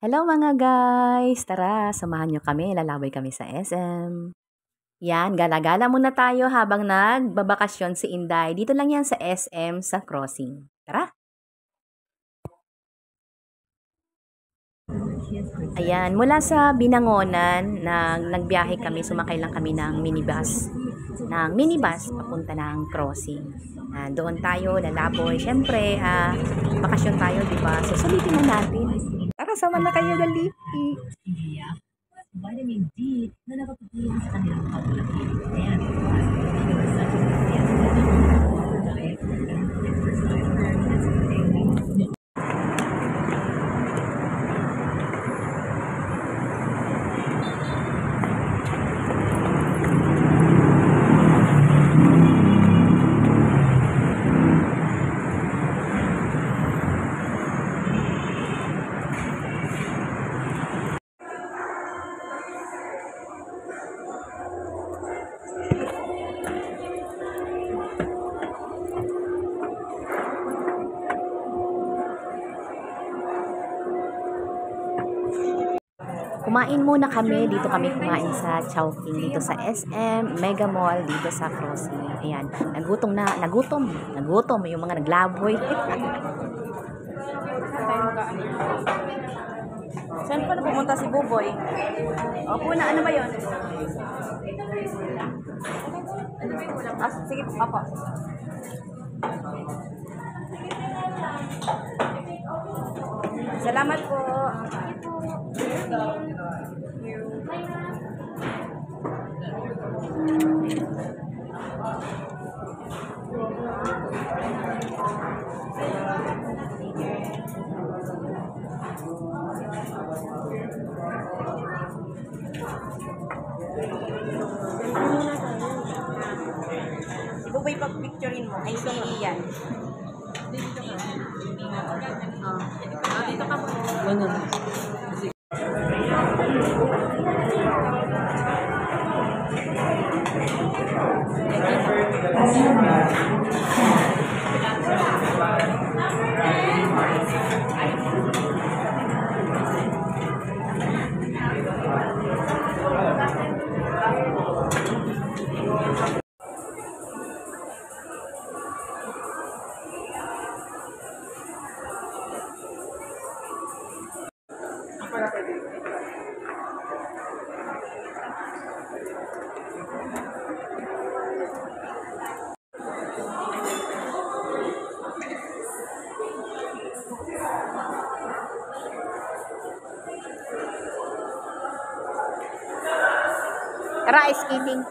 Hello mga guys! Tara, samahan nyo kami. Lalaway kami sa SM. Yan, gala-gala muna tayo habang nagbabakasyon si Inday. Dito lang yan sa SM sa Crossing. Tara! Ayan, mula sa Binangonan, nagbiyahe kami, sumakay lang kami ng minibus. Papunta ng Crossing. Doon tayo, lalaboy. Siyempre, bakasyon tayo, diba? So, sulitin na natin. Tara, sama na kayo, dali. Vitamin D na nakatutulong sa kanilang paglalaki. Ayan. Kumain muna kami. Dito kami kumain sa Chowking. Dito sa SM, Mega Mall, dito sa Crossing. Ayan. Nagutom yung mga naglaboy. Saan pa na pumunta si Buboy? Opo na, ano ba yun? Sige, opo. Salamat po. Si Buboy pag-picturein mo. Ay, si Ian. Dito ka po. Tara, ice skating.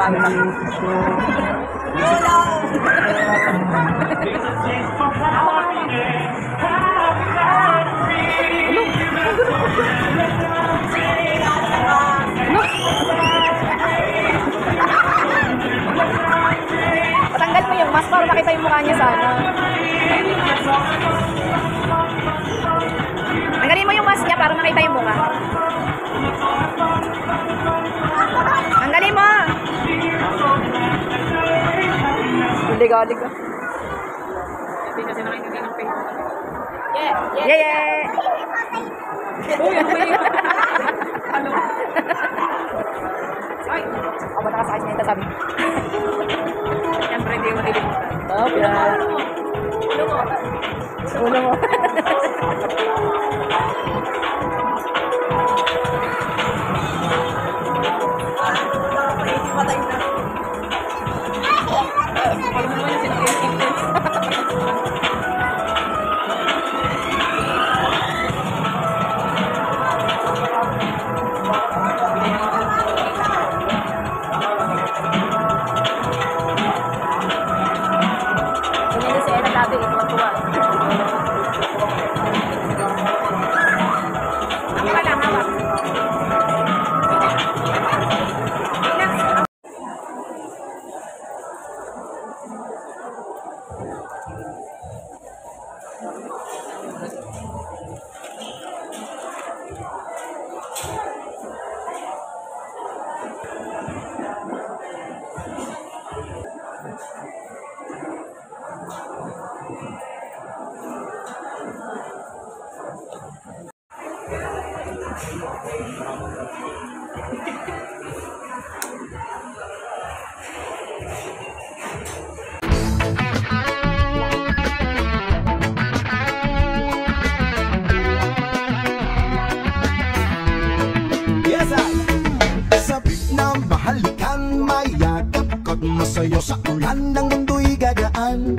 Patanggal mo yung mask para makita yung mukha niya sana. Tanggalin mo yung mask niya para makita yung mukha. Tanggalin mo! Ligalig ka. Hindi kasi nakikita ng face. Yeah, yeah! Uy, ano ba yun? Ano? Ay! Ako ba nakasakit na ito sabi? Siyempre, hindi mo nilimutan. Oh, yeah. Ulo mo. Ulo mo. Patay na. Alam mo naman yung sinakit. Ganyan si Ella dati, tuwa-tuwa. Ang pala, hawak. Masaya sa ulan ng mundo'y gagaan,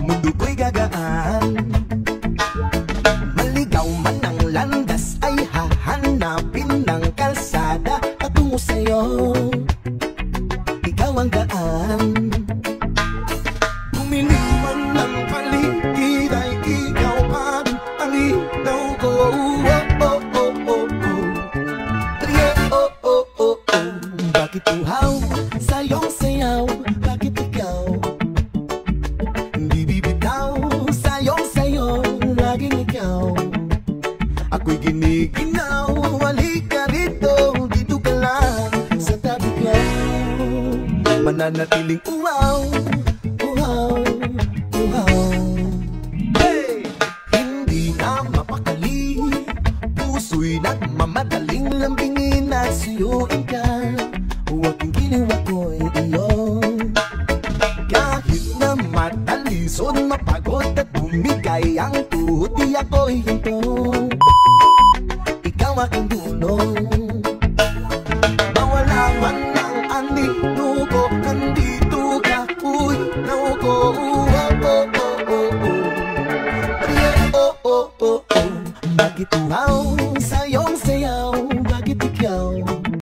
mundo ko'y gagaan. Maligaw man ang landas ay hahanapin ng kalsada patungo sa'yo, ikaw ang daan. Kumilig man ng paligid ay ikaw pa rin ang ilaw ko. Bakit uhaw sa'yong sayaw? Bakit ikaw hindi bibitaw? Sa'yong sayo, laging ikaw. Ako'y giniginaw, halika rito, dito ka lang sa tabi ko. Mananatiling uhaw, uhaw, uhaw. Hey! Hindi na mapakali, puso'y nagmamadaling lambingin at suyuin ka. Huwag ang ginawa ko'y iyo. Kahit na matalisod, mapagod at bumigay ang tuhod, di ako'y hinto. Ikaw aking dulo. Mawala man ang anino ko, nandito ka, uy, nauko. Bakit uhaw sa'yo